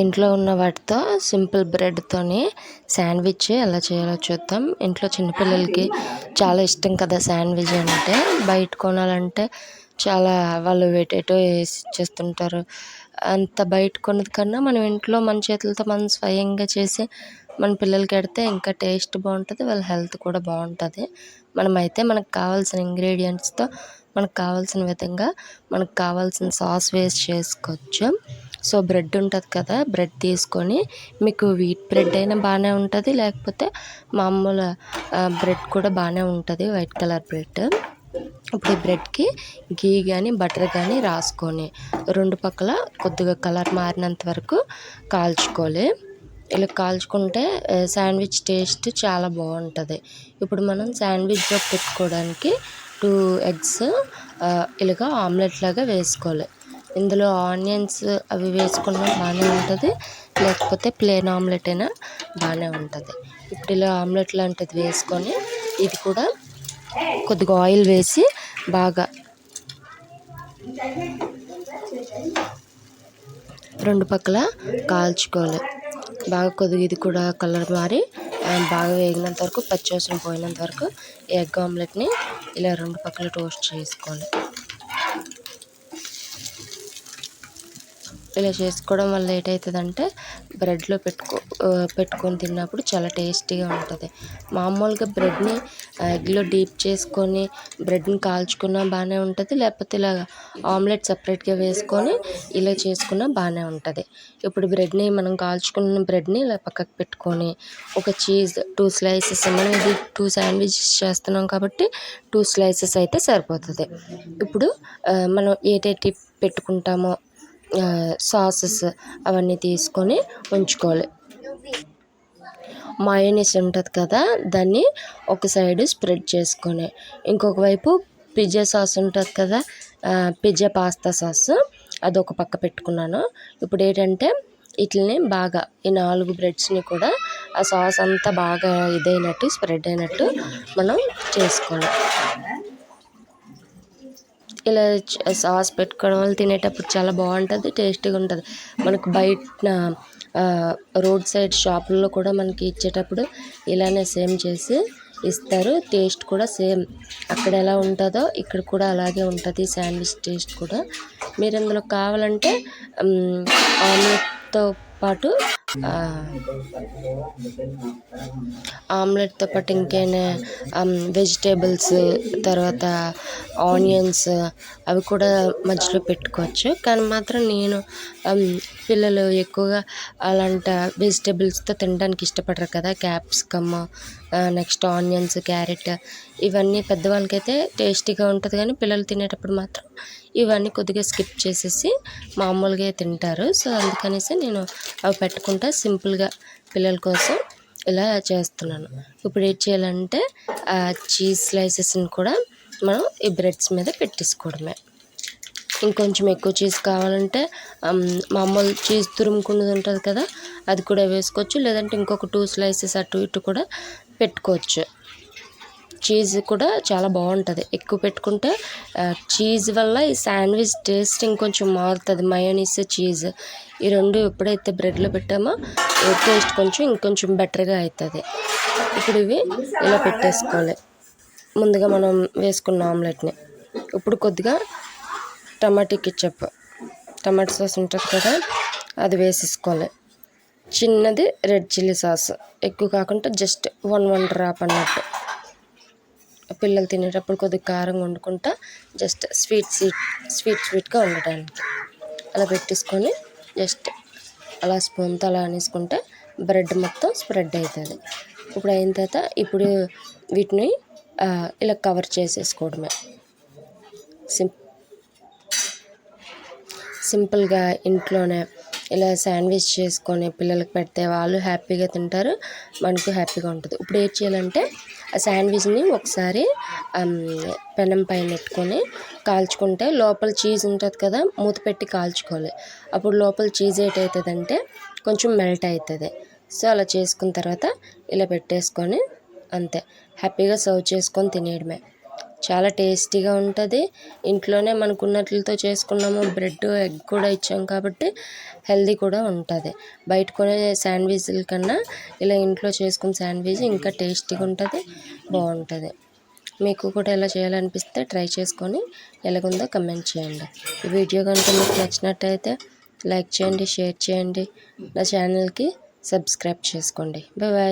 ఇంట్లో ఉన్న వాటితో సింపుల్ బ్రెడ్తోని శాండ్విచ్ ఎలా చేయాలో చూద్దాం. ఇంట్లో చిన్నపిల్లలకి చాలా ఇష్టం కదా శాండ్విచ్ అంటే. బయట కొనాలంటే చాలా వాళ్ళు వేటేటో వేసి ఇచ్చేస్తుంటారు. అంత బయట కొన్నది కన్నా మనం ఇంట్లో మన చేతులతో మనం స్వయంగా చేసి మన పిల్లలకి పెడితే ఇంకా టేస్ట్ బాగుంటుంది, వాళ్ళ హెల్త్ కూడా బాగుంటుంది. మనమైతే మనకు కావాల్సిన ఇంగ్రీడియంట్స్తో మనకు కావాల్సిన విధంగా మనకు కావాల్సిన సాస్ వేసి చేసుకోవచ్చు. సో బ్రెడ్ ఉంటుంది కదా, బ్రెడ్ తీసుకొని మీకు వీట్ బ్రెడ్ అయినా బాగానే ఉంటుంది, లేకపోతే మామూలు బ్రెడ్ కూడా బాగానే ఉంటుంది, వైట్ కలర్ బ్రెడ్. ఇప్పుడు ఈ బ్రెడ్కి గీ కానీ బటర్ కానీ రాసుకొని రెండు పక్కల కొద్దిగా కలర్ మారినంత వరకు కాల్చుకోవాలి. ఇలా కాల్చుకుంటే శాండ్విచ్ టేస్ట్ చాలా బాగుంటుంది. ఇప్పుడు మనం శాండ్విచ్ పెట్టుకోవడానికి 2 ఎగ్స్ ఇలాగా ఆమ్లెట్ లాగా వేసుకోవాలి. ఇందులో ఆనియన్స్ అవి వేసుకున్నా బాగానే ఉంటుంది, లేకపోతే ప్లెయిన్ ఆమ్లెట్ అయినా బాగానే ఉంటుంది. ఇప్పుడు ఇలా ఆమ్లెట్ లాంటిది వేసుకొని ఇది కూడా కొద్దిగా ఆయిల్ వేసి బాగా రెండు పక్కల కాల్చుకోవాలి. బాగా కొద్దిగా ఇది కూడా కలర్ మారి బాగా వేగినంత వరకు, పచ్చివాసన పోయినంత వరకు ఎగ్ ఆమ్లెట్ని ఇలా రెండు పక్కల టోస్ట్ చేసుకోవాలి. ఇలా చేసుకోవడం వల్ల ఏటవుతుందంటే బ్రెడ్లో పెట్టుకొని తిన్నప్పుడు చాలా టేస్టీగా ఉంటుంది. మామూలుగా బ్రెడ్ని ఎగ్లో డీప్ చేసుకొని బ్రెడ్ని కాల్చుకున్నా బాగానే ఉంటుంది, లేకపోతే ఇలా ఆమ్లెట్ సపరేట్గా వేసుకొని ఇలా చేసుకున్నా బాగానే ఉంటుంది. ఇప్పుడు బ్రెడ్ని మనం కాల్చుకున్న బ్రెడ్ని ఇలా పక్కకు పెట్టుకొని ఒక చీజ్ 2 స్లైసెస్, మనం ఇది 2 శాండ్విచెస్ చేస్తున్నాం కాబట్టి 2 స్లైసెస్ అయితే సరిపోతుంది. ఇప్పుడు మనం ఏటేటి పెట్టుకుంటామో సాసెస్ అవన్నీ తీసుకొని ఉంచుకోవాలి. మయోనీస్ ఉంటుంది కదా, దాన్ని ఒక సైడ్ స్ప్రెడ్ చేసుకొని ఇంకొక వైపు పిజ్జా సాస్ ఉంటుంది కదా, పిజ్జా పాస్తా సాస్ అదొక పక్క పెట్టుకున్నాను. ఇప్పుడు ఏంటంటే వీటిని బాగా ఈ 4 బ్రెడ్స్ని కూడా ఆ సాస్ అంతా బాగా ఇదైనట్టు స్ప్రెడ్ అయినట్టు మనం చేసుకోవాలి. ఇలా సాస్ పెట్టుకోవడం వల్ల తినేటప్పుడు చాలా బాగుంటుంది, టేస్టీగా ఉంటుంది. మనకు బయట రోడ్ సైడ్ షాపుల్లో కూడా మనకి ఇచ్చేటప్పుడు ఇలానే సేమ్ చేసి ఇస్తారు. టేస్ట్ కూడా సేమ్ అక్కడ ఎలా ఉంటుందో ఇక్కడ కూడా అలాగే ఉంటుంది శాండ్విచ్ టేస్ట్ కూడా. మీరు ఇందులో కావాలంటే ఆమ్లెట్తో పాటు ఇంకేనా వెజిటేబుల్స్, తర్వాత ఆనియన్స్ అవి కూడా మధ్యలో పెట్టుకోవచ్చు. కానీ మాత్రం నేను పిల్లలు ఎక్కువగా అలాంటి వెజిటేబుల్స్తో తినడానికి ఇష్టపడరు కదా, క్యాప్సికమ్, నెక్స్ట్ ఆనియన్స్, క్యారెట్ ఇవన్నీ పెద్దవాళ్ళకైతే టేస్టీగా ఉంటుంది, కానీ పిల్లలు తినేటప్పుడు మాత్రం ఇవన్నీ కొద్దిగా స్కిప్ చేసేసి మామూలుగా తింటారు. సో అందుకనేసి నేను అవి పెట్టుకుంటా సింపుల్గా పిల్లల కోసం ఇలా చేస్తున్నాను. ఇప్పుడు ఏం చేయాలంటే చీజ్ స్లైసెస్ని కూడా మనం ఈ బ్రెడ్స్ మీద పెట్టేసుకోవడమే. ఇంకొంచెం ఎక్కువ చీజ్ కావాలంటే మామూలు చీజ్ తురుముకున్నది ఉంటుంది కదా, అది కూడా వేసుకోవచ్చు, లేదంటే ఇంకొక 2 స్లైసెస్ అటు ఇటు కూడా పెట్టుకోవచ్చు. చీజ్ కూడా చాలా బాగుంటుంది ఎక్కువ పెట్టుకుంటే. చీజ్ వల్ల ఈ శాండ్విచ్ టేస్ట్ ఇంకొంచెం మారుతుంది. మయోనీస్, చీజ్ ఈ రెండు ఎప్పుడైతే బ్రెడ్లో పెట్టామో టేస్ట్ ఇంకొంచెం బెటర్గా అవుతుంది. ఇప్పుడు ఇవి ఇలా పెట్టేసుకోవాలి. ముందుగా మనం వేసుకున్న ఆమ్లెట్ని ఇప్పుడు కొద్దిగా టమాటో సాస్ ఉంటుంది కదా, అది వేసేసుకోవాలి. చిన్నది రెడ్ చిల్లీ సాస్, ఎక్కువ కాకుండా జస్ట్ 1 డ్రాప్ అన్నట్టు. పిల్లలు తినేటప్పుడు కొద్దిగా కారంగా వండుకుంటా, జస్ట్ స్వీట్గా ఉండడానికి అలా పెట్టేసుకొని జస్ట్ అలా స్పూన్తో అలా అనేసుకుంటే బ్రెడ్ మొత్తం స్ప్రెడ్ అవుతుంది. ఇప్పుడు అయిన తర్వాత ఇప్పుడు వీటిని ఇలా కవర్ చేసేసుకోవడమే. సింపుల్గా ఇంట్లోనే ఇలా శాండ్విచ్ చేసుకొని పిల్లలకి పెడితే వాళ్ళు హ్యాపీగా తింటారు, మనకు హ్యాపీగా ఉంటుంది. ఇప్పుడు ఏం చేయాలంటే ఆ శాండ్విచ్ని ఒకసారి పెనం పైన పెట్టుకొని కాల్చుకుంటే లోపల చీజ్ ఉంటుంది కదా, మూత పెట్టి కాల్చుకోవాలి. అప్పుడు లోపల చీజ్ ఏటవుతుందంటే కొంచెం మెల్ట్ అవుతుంది. సో అలా చేసుకున్న తర్వాత ఇలా పెట్టేసుకొని అంతే హ్యాపీగా సర్వ్ చేసుకొని తినేయడమే. చాలా టేస్టీగా ఉంటుంది. ఇంట్లోనే మనకు ఉన్నట్లతో చేసుకున్నాము, బ్రెడ్ ఎగ్ కూడా ఇచ్చాం కాబట్టి హెల్దీ కూడా ఉంటుంది. బయట కొనే శాండ్విచ్ల కన్నా ఇలా ఇంట్లో చేసుకున్న శాండ్విచ్ ఇంకా టేస్టీగా ఉంటుంది, బాగుంటుంది. మీకు కూడా ఎలా చేయాలనిపిస్తే ట్రై చేసుకొని ఎలాగుందో కమెంట్ చేయండి. ఈ వీడియో కనుక మీకు నచ్చినట్టయితే లైక్ చేయండి, షేర్ చేయండి, నా ఛానల్కి సబ్స్క్రైబ్ చేసుకోండి. Bye bye.